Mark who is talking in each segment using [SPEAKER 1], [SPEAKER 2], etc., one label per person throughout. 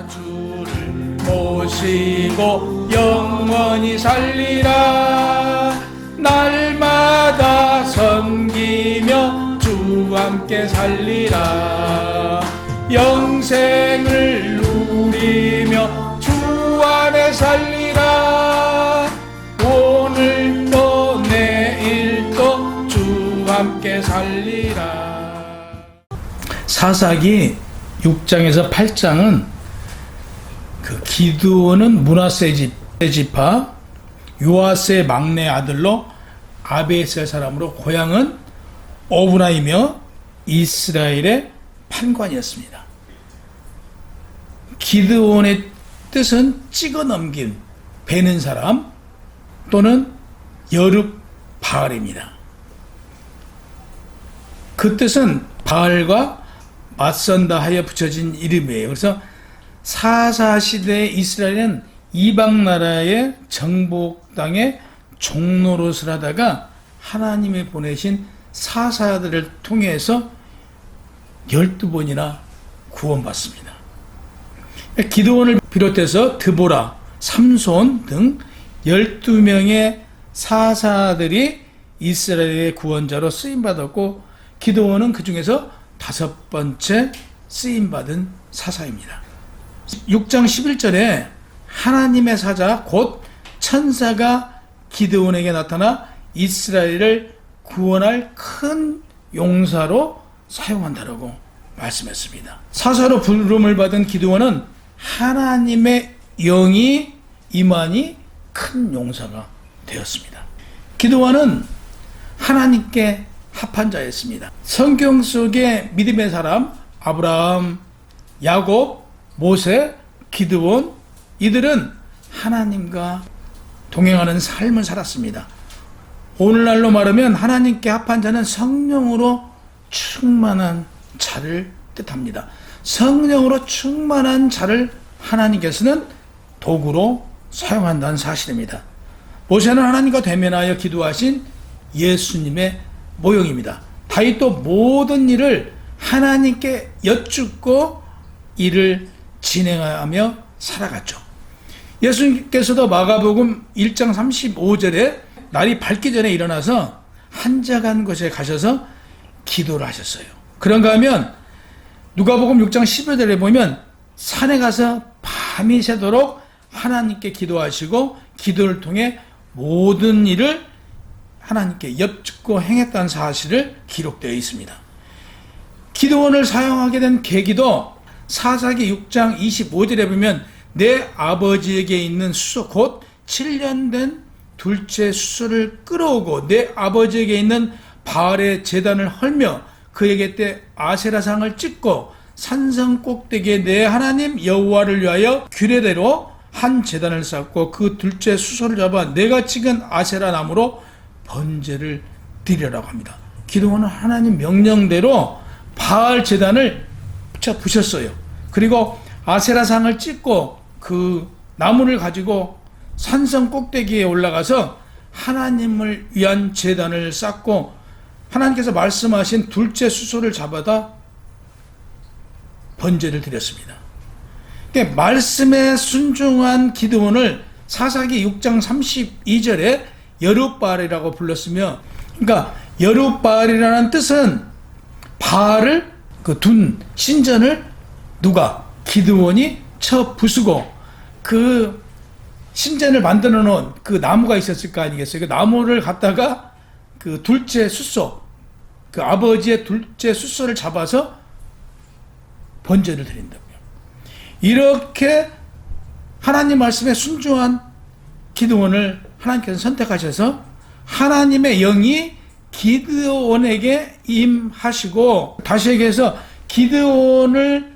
[SPEAKER 1] 주를 모시고 영원히 살리라. 날마다 섬기며 주와 함께 살리라. 영생을 누리며 주 안에 살리라. 오늘도 내일도 주와 함께 살리라. 사사기 6장에서 8장은 그 기드온은 므낫세 지파 요아스의 막내 아들로 아비에셀 사람으로 고향은 오브라이며 이스라엘의 판관이었습니다. 기드온의 뜻은 찍어 넘긴, 베는 사람 또는 여룹바알입니다. 그 뜻은 바알과 맞선다 하여 붙여진 이름이에요. 그래서 사사시대의 이스라엘은 이방 나라의 정복 땅에 종노릇을 하다가 하나님이 보내신 사사들을 통해서 12번이나 구원받습니다. 기드온을 비롯해서 드보라, 삼손 등 12명의 사사들이 이스라엘의 구원자로 쓰임받았고 기드온은 그 중에서 5번째 쓰임받은 사사입니다. 6장 11절에 하나님의 사자 곧 천사가 기드온에게 나타나 이스라엘을 구원할 큰 용사로 사용한다라고 말씀했습니다. 사사로 부름을 받은 기드온은 하나님의 영이 임하니 큰 용사가 되었습니다. 기드온은 하나님께 합한 자였습니다. 성경 속의 믿음의 사람 아브라함, 야곱, 모세, 기드온 이들은 하나님과 동행하는 삶을 살았습니다. 오늘날로 말하면 하나님께 합한 자는 성령으로 충만한 자를 뜻합니다. 성령으로 충만한 자를 하나님께서는 도구로 사용한다는 사실입니다. 모세는 하나님과 대면하여 기도하신 예수님의 모형입니다. 다윗도 모든 일을 하나님께 여쭙고 일을 진행하며 살아갔죠. 예수님께서도 마가복음 1장 35절에 날이 밝기 전에 일어나서 한적한 곳에 가셔서 기도를 하셨어요. 그런가 하면 누가복음 6장 15절에 보면 산에 가서 밤이 새도록 하나님께 기도하시고 기도를 통해 모든 일을 하나님께 엽죽고 행했다는 사실을 기록되어 있습니다. 기도원을 사용하게 된 계기도 사사기 6장 25절에 보면 내 아버지에게 있는 수소 곧 7년 된 둘째 수소를 끌어오고 내 아버지에게 있는 바알의 제단을 헐며 그에게 때 아세라상을 찍고 산성 꼭대기에 내 하나님 여호와를 위하여 규례대로 한 제단을 쌓고 그 둘째 수소를 잡아 내가 찍은 아세라 나무로 번제를 드리라고 합니다. 기도원은 하나님 명령대로 바알 제단을 부셨어요. 그리고 아세라상을 찍고 그 나무를 가지고 산성 꼭대기에 올라가서 하나님을 위한 제단을 쌓고 하나님께서 말씀하신 둘째 수소를 잡아다 번제를 드렸습니다. 그러니까 말씀에 순종한 기드온을 사사기 6장 32절에 여룹바알이라고 불렀으며, 그러니까 여룹바알이라는 뜻은 바알을 둔 신전을 누가 기드온이 쳐 부수고 그 신전을 만들어 놓은 그 나무가 있었을 거 아니겠어요? 그 나무를 갖다가 그 둘째 숫소, 그 아버지의 둘째 숫소를 잡아서 번제를 드린다고요. 이렇게 하나님 말씀에 순종한 기드온을 하나님께서 선택하셔서 하나님의 영이 기드온에게 임하시고, 다시 얘기해서 기드온에게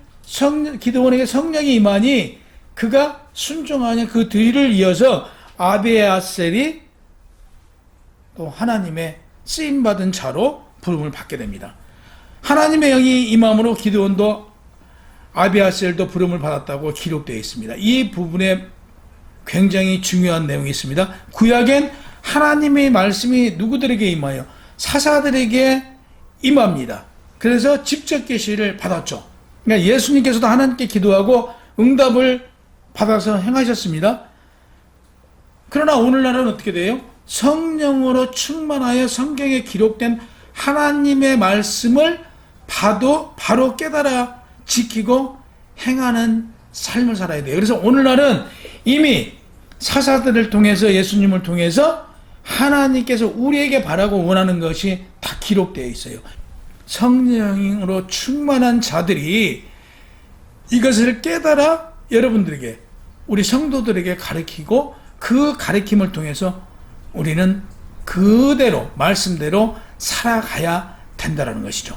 [SPEAKER 1] 성령이 임하니 그가 순종하니 그 뒤를 이어서 아비아셀이 또 하나님의 쓰임받은 자로 부름을 받게 됩니다. 하나님의 영이 임함으로 기드온도 아비아셀도 부름을 받았다고 기록되어 있습니다. 이 부분에 굉장히 중요한 내용이 있습니다. 구약엔 하나님의 말씀이 누구들에게 임하여 사사들에게 임합니다. 그래서 직접 계시를 받았죠. 그러니까 예수님께서도 하나님께 기도하고 응답을 받아서 행하셨습니다. 그러나 오늘날은 어떻게 돼요? 성령으로 충만하여 성경에 기록된 하나님의 말씀을 봐도 바로 깨달아 지키고 행하는 삶을 살아야 돼요. 그래서 오늘날은 이미 사사들을 통해서 예수님을 통해서 하나님께서 우리에게 바라고 원하는 것이 다 기록되어 있어요. 성령으로 충만한 자들이 이것을 깨달아 여러분들에게, 우리 성도들에게 가르치고 그 가르침을 통해서 우리는 그대로 말씀대로 살아가야 된다는 것이죠.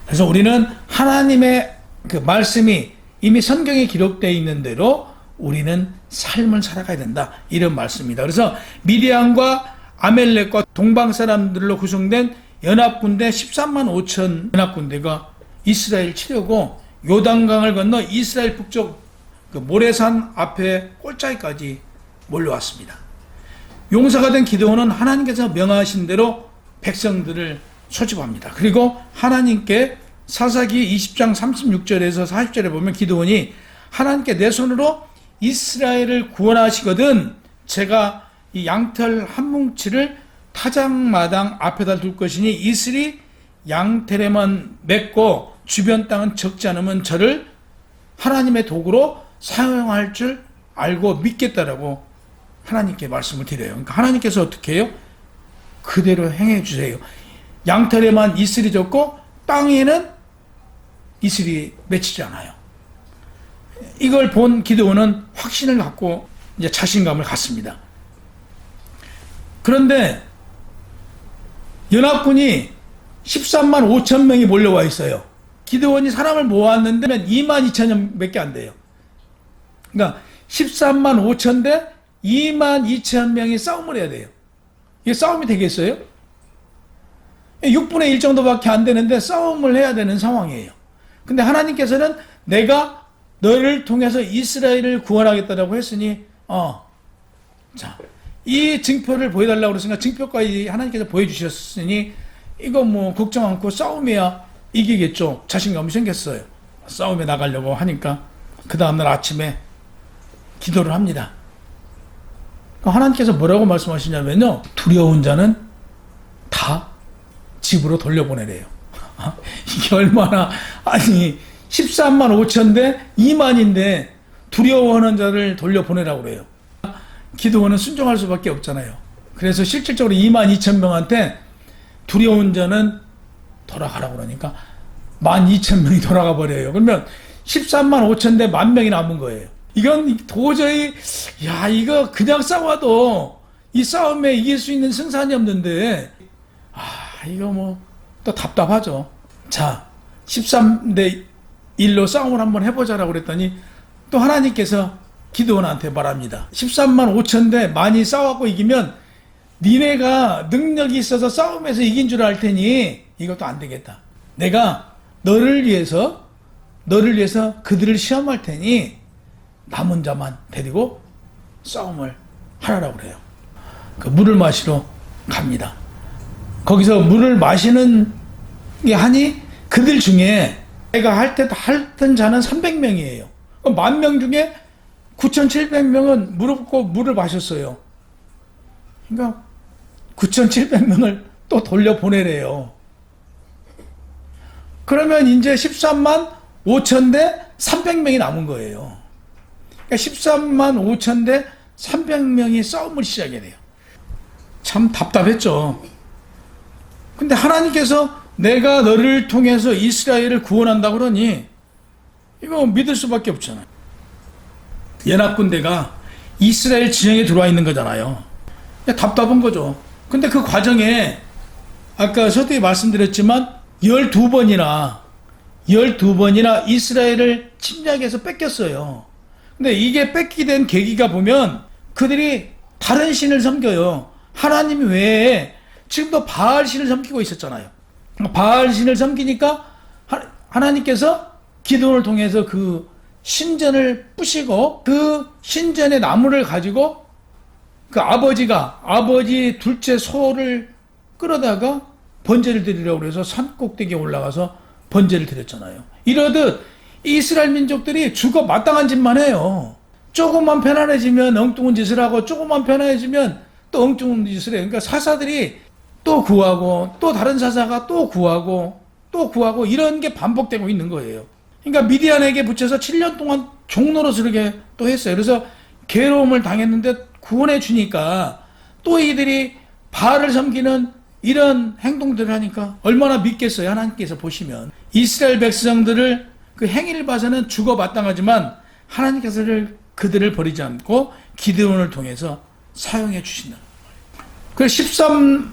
[SPEAKER 1] 그래서 우리는 하나님의 그 말씀이 이미 성경에 기록되어 있는 대로 우리는 삶을 살아가야 된다, 이런 말씀입니다. 그래서 미디안과 아멜렉과 동방 사람들로 구성된 연합군대 13만 5천 연합군대가 이스라엘 치려고 요단강을 건너 이스라엘 북쪽 그 모래산 앞에 꼴짜기까지 몰려왔습니다. 용사가 된 기드온은 하나님께서 명하신 대로 백성들을 소집합니다. 그리고 하나님께 사사기 20장 36절에서 40절에 보면 기드온이 하나님께 내 손으로 이스라엘을 구원하시거든 제가 이 양털 한 뭉치를 타작마당 앞에다 둘 것이니 이슬이 양털에만 맺고 주변 땅은 적지 않으면 저를 하나님의 도구로 사용할 줄 알고 믿겠다라고 하나님께 말씀을 드려요. 그러니까 하나님께서 어떻게 해요? 그대로 행해 주세요. 양털에만 이슬이 졌고 땅에는 이슬이 맺히지 않아요. 이걸 본 기드온은 확신을 갖고 이제 자신감을 갖습니다. 그런데 연합군이 13만 5천 명이 몰려와 있어요. 기드온이 사람을 모았는데 2만 2천 명밖에 안 돼요. 그러니까 13만 5천 대 2만 2천 명이 싸움을 해야 돼요. 이게 싸움이 되겠어요? 6분의 1 정도밖에 안 되는데 싸움을 해야 되는 상황이에요. 근데 하나님께서는 내가 너를 통해서 이스라엘을 구원하겠다라고 했으니 자, 이 증표를 보여달라고 그랬으니까 증표까지 하나님께서 보여주셨으니 이거 뭐 걱정 않고 싸움해야 이기겠죠. 자신감이 생겼어요. 싸움에 나가려고 하니까 그 다음날 아침에 기도를 합니다. 하나님께서 뭐라고 말씀하시냐면요, 두려운 자는 다 집으로 돌려보내래요. 이게 얼마나, 아니 13만 5천 대 2만인데 두려워하는 자를 돌려보내라고 그래요. 기도원은 순종할 수밖에 없잖아요. 그래서 실질적으로 2만 2천 명한테 두려운 자는 돌아가라고 그러니까 1만 2천 명이 돌아가 버려요. 그러면 13만 5천 대 1만 명이 남은 거예요. 이건 도저히, 야, 이거 그냥 싸워도 이 싸움에 이길 수 있는 승산이 없는데, 이거 뭐 또 답답하죠. 자, 13대 1로 싸움을 한번 해보자라고 그랬더니 또 하나님께서 기드온한테 말합니다. 13만 5천 대 많이 싸워갖고 이기면 니네가 능력이 있어서 싸움에서 이긴 줄 알 테니 이것도 안 되겠다. 내가 너를 위해서 그들을 시험할 테니 남은 자만 데리고 싸움을 하라고 그래요. 그 물을 마시러 갑니다. 거기서 물을 마시는 게 하니 그들 중에 내가 할던 자는 300명이에요. 10,000명 중에 9,700명은 무릎 꿇고 물을 마셨어요. 그러니까 9,700명을 또 돌려보내래요. 그러면 이제 13만 5천 대 300명이 남은 거예요. 그러니까 13만 5천 대 300명이 싸움을 시작해야 돼요. 참 답답했죠. 근데 하나님께서 내가 너를 통해서 이스라엘을 구원한다 그러니 이거 믿을 수밖에 없잖아요. 연합군대가 이스라엘 진영에 들어와 있는 거잖아요. 답답한 거죠. 근데 그 과정에 아까 서두에 말씀드렸지만 12번이나 이스라엘을 침략해서 뺏겼어요. 근데 이게 뺏기게 된 계기가 보면 그들이 다른 신을 섬겨요. 하나님 외에 지금도 바알 신을 섬기고 있었잖아요. 바알 신을 섬기니까 하나님께서 기도를 통해서 그 신전을 부시고 그 신전의 나무를 가지고 그 아버지 둘째 소를 끌어다가 번제를 드리려고 해서 산 꼭대기에 올라가서 번제를 드렸잖아요. 이러듯 이스라엘 민족들이 죽어 마땅한 짓만 해요. 조금만 편안해지면 엉뚱한 짓을 하고 조금만 편안해지면 또 엉뚱한 짓을 해요. 그러니까 사사들이 또 구하고 또 다른 사사가 또 구하고 또 구하고 이런 게 반복되고 있는 거예요. 그러니까 미디안에게 붙여서 7년 동안 종노릇을 이렇게 또 했어요. 그래서 괴로움을 당했는데 구원해 주니까 또 이들이 바알을 섬기는 이런 행동들을 하니까 얼마나 믿겠어요. 하나님께서 보시면 이스라엘 백성들을 그 행위를 봐서는 죽어 마땅하지만 하나님께서는 그들을 버리지 않고 기드온을 통해서 사용해 주신다. 그 13만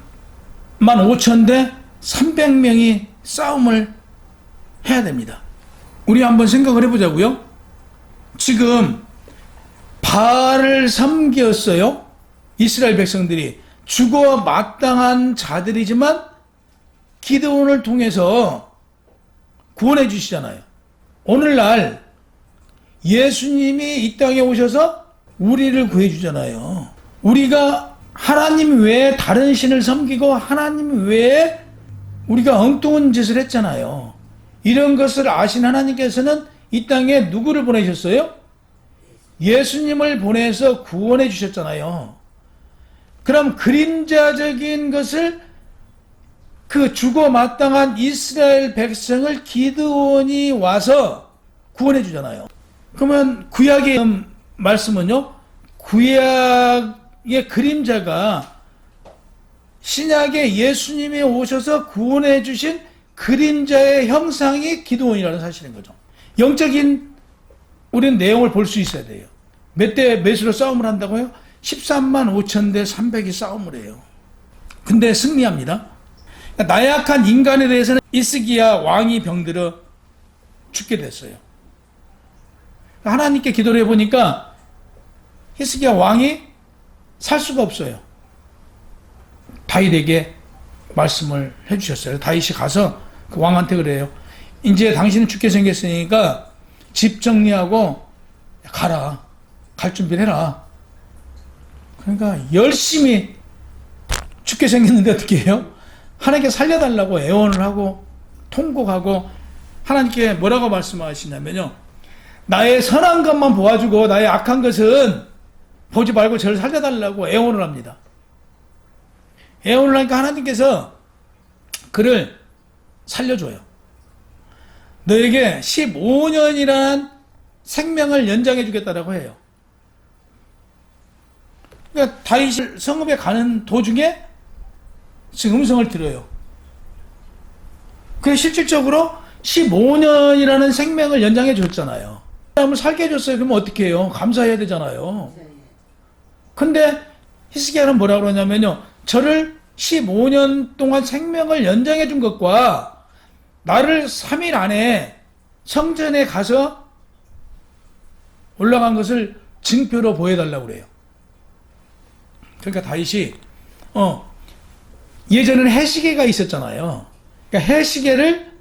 [SPEAKER 1] 5천 대 300명이 싸움을 해야 됩니다. 우리 한번 생각을 해보자고요. 지금 바알을 섬겼어요. 이스라엘 백성들이 죽어 마땅한 자들이지만 기드온을 통해서 구원해 주시잖아요. 오늘날 예수님이 이 땅에 오셔서 우리를 구해 주잖아요. 우리가 하나님 외에 다른 신을 섬기고 하나님 외에 우리가 엉뚱한 짓을 했잖아요. 이런 것을 아신 하나님께서는 이 땅에 누구를 보내셨어요? 예수님을 보내서 구원해 주셨잖아요. 그럼 그림자적인 것을 그 죽어 마땅한 이스라엘 백성을 기드온이 와서 구원해 주잖아요. 그러면 구약의 말씀은요, 구약의 그림자가 신약의 예수님이 오셔서 구원해 주신 그림자의 형상이 기드온이라는 사실인 거죠. 영적인 우리는 내용을 볼 수 있어야 돼요. 몇 대 몇으로 싸움을 한다고요? 13만 5천 대 300이 싸움을 해요. 근데 승리합니다. 나약한 인간에 대해서는 히스기야 왕이 병들어 죽게 됐어요. 하나님께 기도를 해보니까 히스기야 왕이 살 수가 없어요. 다윗에게 말씀을 해주셨어요. 다윗이 가서 그 왕한테 그래요. 이제 당신은 죽게 생겼으니까 집 정리하고 가라. 갈 준비를 해라. 그러니까 열심히 죽게 생겼는데 어떻게 해요? 하나님께 살려달라고 애원을 하고 통곡하고 하나님께 뭐라고 말씀하시냐면요. 나의 선한 것만 보아주고 나의 악한 것은 보지 말고 저를 살려달라고 애원을 합니다. 애원을 하니까 하나님께서 그를 살려줘요. 너에게 15년이라는 생명을 연장해 주겠다라고 해요. 그러니까 다윗이 성읍에 가는 도중에 지금 음성을 들어요. 그래서 실질적으로 15년이라는 생명을 연장해 줬잖아요. 사람을 살게 해줬어요. 그러면 어떻게 해요? 감사해야 되잖아요. 근데 히스기야는 뭐라고 그러냐면요. 저를 15년 동안 생명을 연장해 준 것과 나를 3일 안에 성전에 가서 올라간 것을 증표로 보여달라고 그래요. 그러니까 다윗이 예전에는 해시계가 있었잖아요. 그러니까 해시계를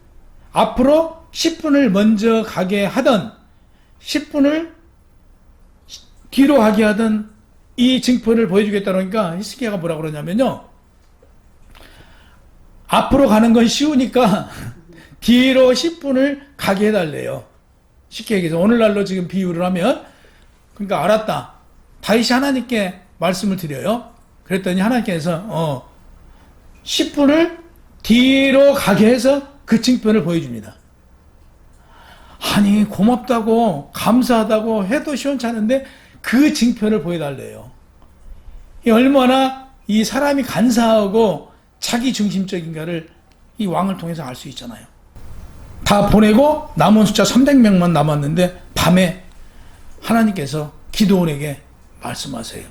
[SPEAKER 1] 앞으로 10분을 먼저 가게 하던 10분을 뒤로 가게 하던 이 증표를 보여주겠다 그러니까 히스기야가 뭐라고 그러냐면요. 앞으로 가는 건 쉬우니까 뒤로 10분을 가게 해달래요. 쉽게 얘기해서 오늘날로 지금 비유를 하면 그러니까 알았다. 다윗이 하나님께 말씀을 드려요. 그랬더니 하나님께서 10분을 뒤로 가게 해서 그 증표를 보여줍니다. 아니 고맙다고 감사하다고 해도 시원찮은데 그 증표를 보여달래요. 얼마나 이 사람이 간사하고 자기 중심적인가를 이 왕을 통해서 알 수 있잖아요. 다 보내고 남은 숫자 300명만 남았는데 밤에 하나님께서 기드온에게 말씀하세요.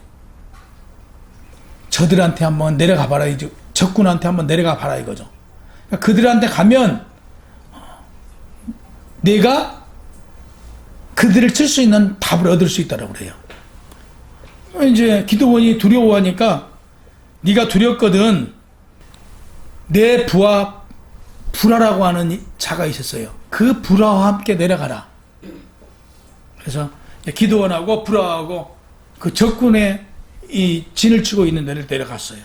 [SPEAKER 1] 저들한테 한번 내려가 봐라. 적군한테 한번 내려가 봐라 이거죠. 그러니까 그들한테 가면 내가 그들을 칠 수 있는 답을 얻을 수 있다고 그래요. 이제 기드온이 두려워하니까 네가 두렵거든. 내 부하 불화라고 하는 자가 있었어요. 그 불화와 함께 내려가라. 그래서 기드온하고 불화하고 그 적군의 이 진을 치고 있는 데를 내려갔어요.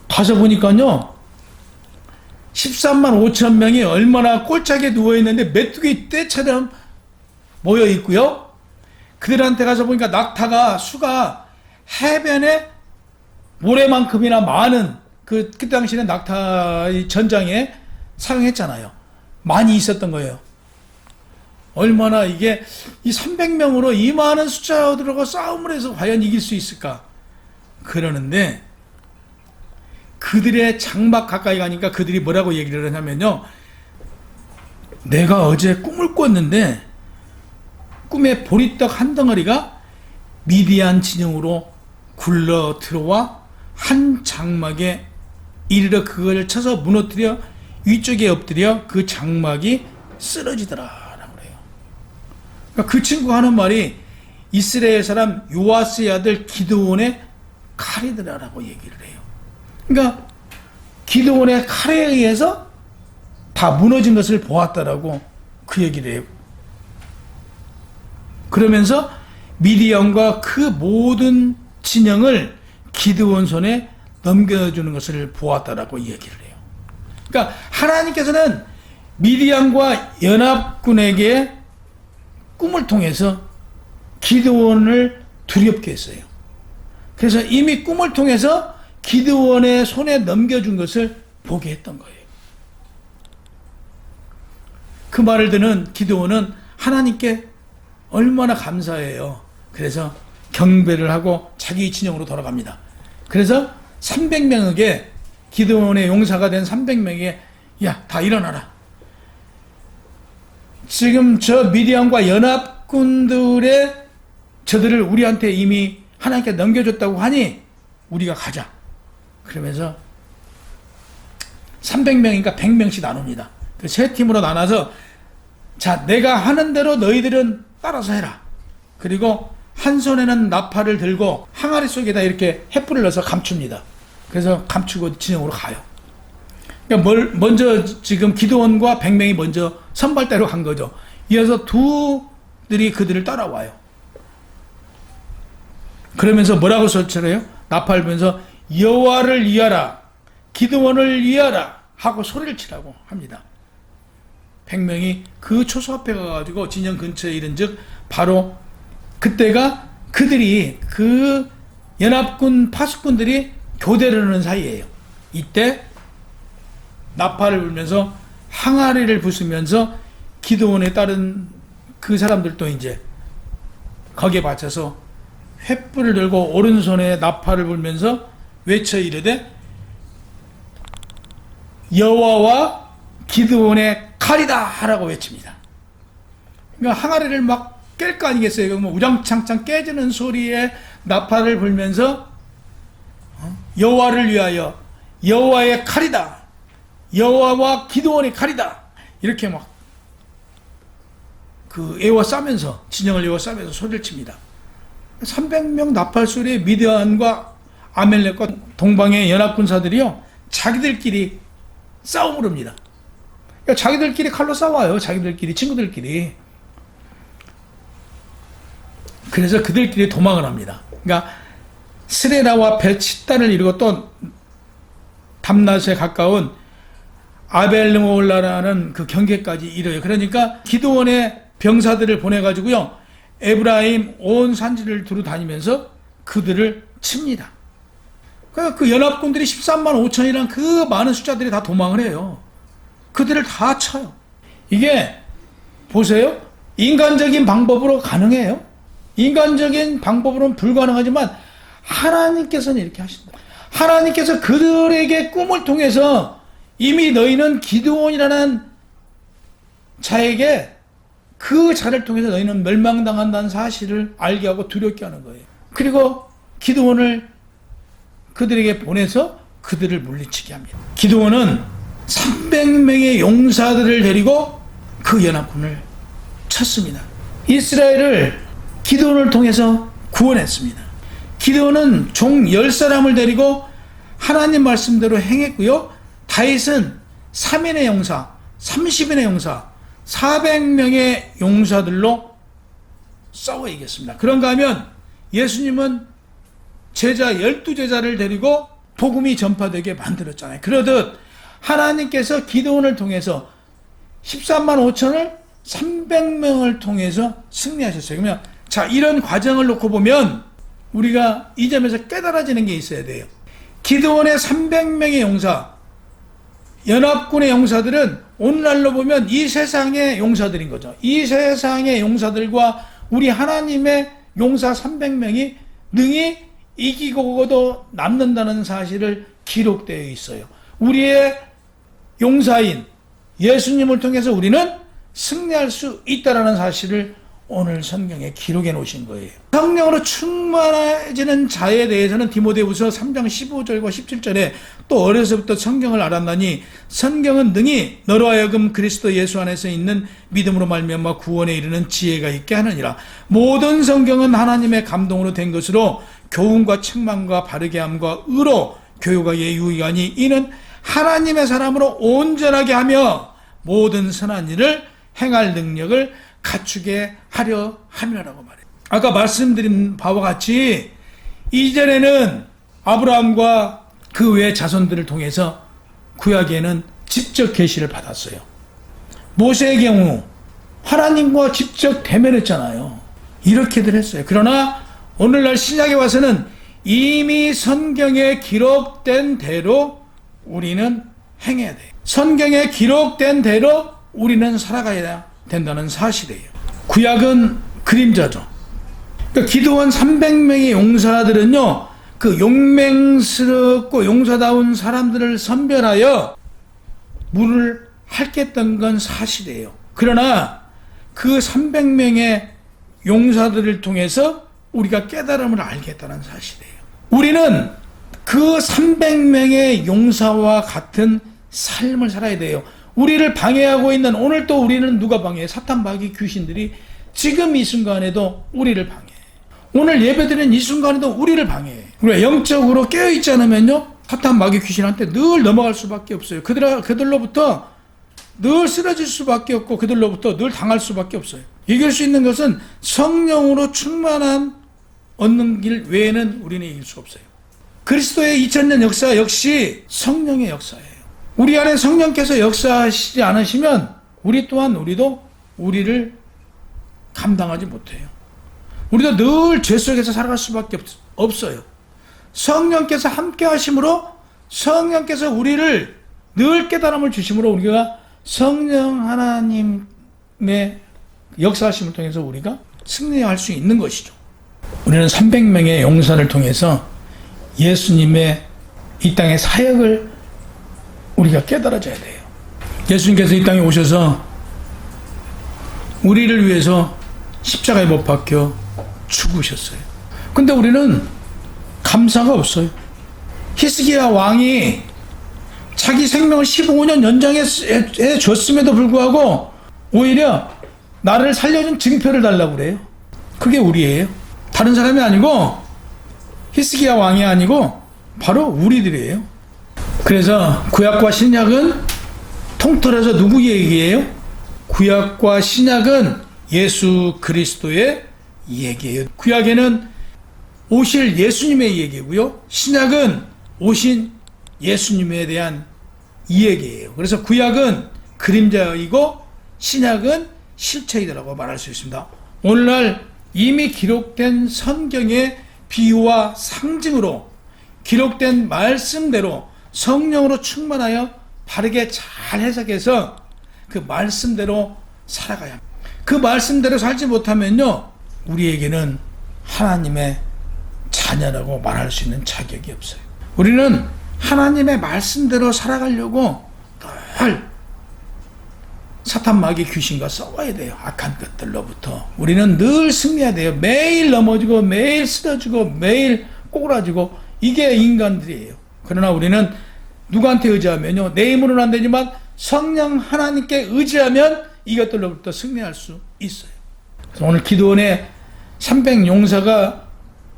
[SPEAKER 1] 가서 보니까요. 13만 5천 명이 얼마나 꼴짝에 누워있는데 메뚜기 떼처럼 모여있고요. 그들한테 가서 보니까 낙타가 수가 해변에 모래만큼이나 많은 그때 당시에는 낙타의 전장에 사용했잖아요. 많이 있었던 거예요. 얼마나 이게 이 300명으로 이 많은 숫자들과 싸움을 해서 과연 이길 수 있을까? 그러는데 그들의 장막 가까이 가니까 그들이 뭐라고 얘기를 하냐면요. 내가 어제 꿈을 꿨는데 꿈에 보리떡 한 덩어리가 미디안 진영으로 굴러 들어와 한 장막에 이르러 그걸 쳐서 무너뜨려 위쪽에 엎드려 그 장막이 쓰러지더라 라고 그래요. 그러니까 그 친구가 하는 말이 이스라엘 사람 요아스의 아들 기드온의 칼이더라 라고 얘기를 해요. 그러니까 기드온의 칼에 의해서 다 무너진 것을 보았다라고 그 얘기를 해요. 그러면서 미디안과 그 모든 진영을 기드온 손에 넘겨주는 것을 보았다라고 얘기를 해요. 그러니까 하나님께서는 미디안과 연합군에게 꿈을 통해서 기드온을 두렵게 했어요. 그래서 이미 꿈을 통해서 기드온의 손에 넘겨준 것을 보게 했던 거예요. 그 말을 듣는 기드온은 하나님께 얼마나 감사해요. 그래서 경배를 하고 자기 진영으로 돌아갑니다. 그래서 300명에게 기드온의 용사가 된 300명에게 야, 다 일어나라. 지금 저 미디안과 연합군들의 저들을 우리한테 이미 하나님께 넘겨줬다고 하니 우리가 가자. 그러면서 300명이니까 100명씩 나눕니다. 그 세 팀으로 나눠서 자, 내가 하는 대로 너희들은 따라서 해라. 그리고 한 손에는 나팔을 들고 항아리 속에다 이렇게 횃불을 넣어서 감춥니다. 그래서 감추고 진영으로 가요. 그러니까 먼저 지금 기드온과 100명이 먼저 선발대로 간 거죠. 이어서 두들이 그들을 따라와요. 그러면서 뭐라고 소리쳐요? 나팔 불면서 여호와를 위하라, 기드온을 위하라 하고 소리를 치라고 합니다. 100명이 그 초소 앞에 가가지고 진영 근처에 이른즉 바로 그때가 그들이 그 연합군 파수꾼들이 교대를 하는 사이예요. 이때 나팔을 불면서 항아리를 부수면서 기드온에 따른 그 사람들도 이제 거기에 맞춰서 횃불을 들고 오른손에 나팔을 불면서 외쳐 이르되 여호와와 기드온의 칼이다 하라고 외칩니다. 그러니까 항아리를 막 깰 거 아니겠어요? 뭐 우장창창 깨지는 소리에 나팔을 불면서 여호와를 위하여 여호와의 칼이다, 여호와와 기드온의 칼이다 이렇게 막 그 에워싸면서 진영을 에워싸면서 소리를 칩니다. 300명 나팔 소리에 미디안과 아멜렉과 동방의 연합군사들이요 자기들끼리 싸움을 합니다. 그러니까 자기들끼리 칼로 싸워요. 자기들끼리 친구들끼리. 그래서 그들끼리 도망을 합니다. 그러니까 스레라와 벳시단을 이루고 또 담낫에 가까운 아벨르몰라라는 그 경계까지 이르요. 그러니까 기드온의 병사들을 보내가지고요 에브라임 온 산지를 두루 다니면서 그들을 칩니다. 그러니까 그 연합군들이 13만 5천이란 그 많은 숫자들이 다 도망을 해요. 그들을 다 쳐요. 이게 보세요. 인간적인 방법으로 가능해요. 인간적인 방법으로는 불가능하지만 하나님께서는 이렇게 하신다. 하나님께서 그들에게 꿈을 통해서 이미 너희는 기드온이라는 자에게 그 자를 통해서 너희는 멸망당한다는 사실을 알게 하고 두렵게 하는 거예요. 그리고 기드온을 그들에게 보내서 그들을 물리치게 합니다. 기드온은 300명의 용사들을 데리고 그 연합군을 쳤습니다. 이스라엘을 기드온을 통해서 구원했습니다. 기드온은 종 10사람을 데리고 하나님 말씀대로 행했고요. 다윗은 3인의 용사, 30인의 용사, 400명의 용사들로 싸워 이겼습니다. 그런가 하면 예수님은 제자 12제자를 데리고 복음이 전파되게 만들었잖아요. 그러듯 하나님께서 기드온을 통해서 13만 5천을 300명을 통해서 승리하셨어요. 그러면 자, 이런 과정을 놓고 보면 우리가 이 점에서 깨달아지는 게 있어야 돼요. 기드온의 300명의 용사, 연합군의 용사들은 오늘날로 보면 이 세상의 용사들인 거죠. 이 세상의 용사들과 우리 하나님의 용사 300명이 능히 이기고도 남는다는 사실을 기록되어 있어요. 우리의 용사인 예수님을 통해서 우리는 승리할 수 있다는 사실을 오늘 성경에 기록해 놓으신 거예요. 성령으로 충만해지는 자에 대해서는 디모데후서 3장 15절과 17절에 또 어려서부터 성경을 알았나니 성경은 능히 너로 하여금 그리스도 예수 안에서 있는 믿음으로 말미암아 구원에 이르는 지혜가 있게 하느니라. 모든 성경은 하나님의 감동으로 된 것으로 교훈과 책망과 바르게 함과 의로 교육하기에 유익하니 이는 하나님의 사람으로 온전하게 하며 모든 선한 일을 행할 능력을 갖추게 하려 함이라고 말해요. 아까 말씀드린 바와 같이 이전에는 아브라함과 그 외 자손들을 통해서 구약에는 직접 계시를 받았어요. 모세의 경우 하나님과 직접 대면했잖아요. 이렇게들 했어요. 그러나 오늘날 신약에 와서는 이미 성경에 기록된 대로 우리는 행해야 돼요. 성경에 기록된 대로 우리는 살아가야 된다는 사실이에요. 구약은 그림자죠. 그러니까 기드온 300명의 용사들은요, 그 용맹스럽고 용사다운 사람들을 선별하여 물을 핥겠던 건 사실이에요. 그러나 그 300명의 용사들을 통해서 우리가 깨달음을 알겠다는 사실이에요. 우리는 그 300명의 용사와 같은 삶을 살아야 돼요. 우리를 방해하고 있는 오늘 또 우리는 누가 방해해? 사탄 마귀 귀신들이 지금 이 순간에도 우리를 방해해. 오늘 예배드리는 이 순간에도 우리를 방해해. 우리가 영적으로 깨어있지 않으면요, 사탄 마귀 귀신한테 늘 넘어갈 수밖에 없어요. 그들로부터 늘 쓰러질 수밖에 없고 그들로부터 늘 당할 수밖에 없어요. 이길 수 있는 것은 성령으로 충만한 얻는 길 외에는 우리는 이길 수 없어요. 그리스도의 2000년 역사 역시 성령의 역사예요. 우리 안에 성령께서 역사하시지 않으시면 우리도 우리를 감당하지 못해요. 우리도 늘 죄 속에서 살아갈 수밖에 없어요. 성령께서 함께 하심으로 성령께서 우리를 늘 깨달음을 주심으로 우리가 성령 하나님의 역사하심을 통해서 우리가 승리할 수 있는 것이죠. 우리는 300명의 용사를 통해서 예수님의 이 땅의 사역을 우리가 깨달아져야 돼요. 예수님께서 이 땅에 오셔서 우리를 위해서 십자가에 못 박혀 죽으셨어요. 근데 우리는 감사가 없어요. 히스기야 왕이 자기 생명을 15년 연장해 줬음에도 불구하고 오히려 나를 살려준 증표를 달라고 그래요. 그게 우리예요. 다른 사람이 아니고 히스기야 왕이 아니고 바로 우리들이에요. 그래서 구약과 신약은 통틀어서 누구 얘기예요? 구약과 신약은 예수 그리스도의 얘기예요. 구약에는 오실 예수님의 얘기고요. 신약은 오신 예수님에 대한 이야기예요. 그래서 구약은 그림자이고 신약은 실체이다라고 말할 수 있습니다. 오늘날 이미 기록된 성경의 비유와 상징으로 기록된 말씀대로 성령으로 충만하여 바르게 잘 해석해서 그 말씀대로 살아가야 합니다. 그 말씀대로 살지 못하면요, 우리에게는 하나님의 자녀라고 말할 수 있는 자격이 없어요. 우리는 하나님의 말씀대로 살아가려고 늘 사탄 마귀 귀신과 싸워야 돼요. 악한 것들로부터 우리는 늘 승리해야 돼요. 매일 넘어지고 매일 쓰러지고 매일 꼬꾸라지고 이게 인간들이에요. 그러나 우리는 누구한테 의지하면요, 내 힘으로는 안 되지만 성령 하나님께 의지하면 이것들로부터 승리할 수 있어요. 그래서 오늘 기드온의 300용사가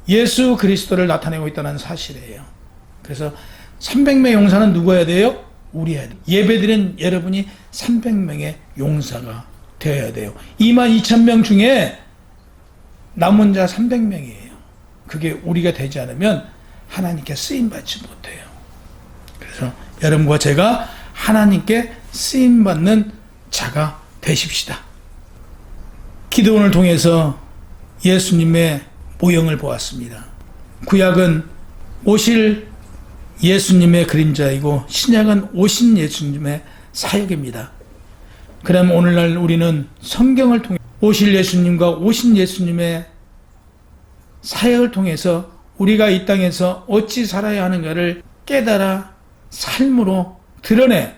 [SPEAKER 1] 예수 그리스도를 나타내고 있다는 사실이에요. 그래서 300명의 용사는 누구여야 돼요? 우리야 돼요. 예배드린 여러분이 300명의 용사가 되어야 돼요. 22,000명 중에 남은 자 300명이에요. 그게 우리가 되지 않으면 하나님께 쓰임받지 못해요. 그래서 여러분과 제가 하나님께 쓰임받는 자가 되십시다. 기도원을 통해서 예수님의 모형을 보았습니다. 구약은 오실 예수님의 그림자이고 신약은 오신 예수님의 사역입니다. 그럼 오늘날 우리는 성경을 통해 오실 예수님과 오신 예수님의 사역을 통해서 우리가 이 땅에서 어찌 살아야 하는가를 깨달아 삶으로 드러내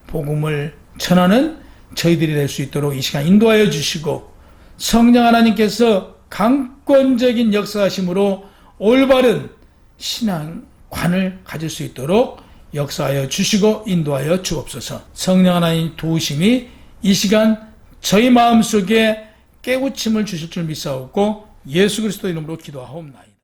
[SPEAKER 1] 복음을 전하는 저희들이 될 수 있도록 이 시간 인도하여 주시고, 성령 하나님께서 강권적인 역사하심으로 올바른 신앙관을 가질 수 있도록 역사하여 주시고 인도하여 주옵소서. 성령 하나님 도우심이 이 시간 저희 마음속에 깨우침을 주실 줄 믿사옵고 예수 그리스도 이름으로 기도하옵나이다.